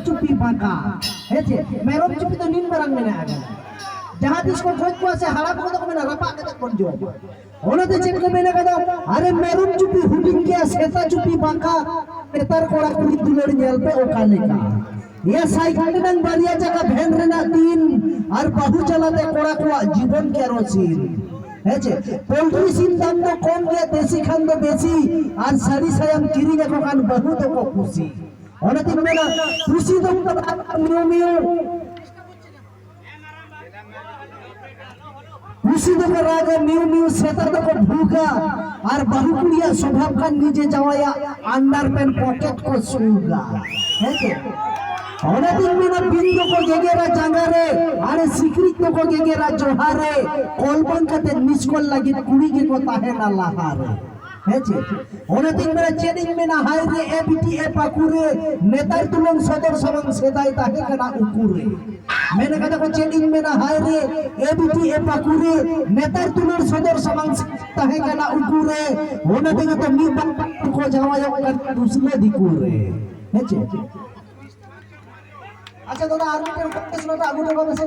चुपी बाका हेचे मेरम चुपी तो नीन बरंग में ना जहां जिसको खोज को से हड़ा को तो मेना रपा के कोन जो ओनते चेक को मेना कदा अरे मेरम चुपी हुडिंग के सेता चुपी बाका नेतार कोड़ा कुड़ी दुलड़ नेल पे ओकाले का ये साइकिल नंग बारिया जगह भैन रेना तीन और बहु चलाते कोड़ा को जीवन केरोसिन हेचे पोल्ट्री सिन दाम तो कम गया देसी खान तो बेसी और सारी सायम किरी को खान बहुत को खुशी ओनते मेना खुशी तो मियो मियो खुशी तो रागे मियो मियो सेता तो को भूखा और बहु कुड़िया स्वभाव का नीचे जावाया अंडर पेन पॉकेट को सूगा हेचे ओनते मेना बिंदु को गेगेरा जांगारे अरे सिक्रिट को गेगेरा जोहारे कोलबन कते मिसकोल लगी कुड़ी के को ताहे ना लाहारे हेचे ओनते मेना चेडिंग मेना हाय रे एबीटी ए पाकुरे नेतार तुलंग सदर सबंग सेदाई ताहे कना उकुरे मैंने कहा को चेडिंग मेना हाय रे एबीटी ए पाकुरे नेतार तुलंग सदर सबंग ताहे कना उकुरे ओनते तो मी को जावाया दूसरे दिकुरे हेचे अच्छा दादा आर्मी के उपदेश लो आगु लो बसे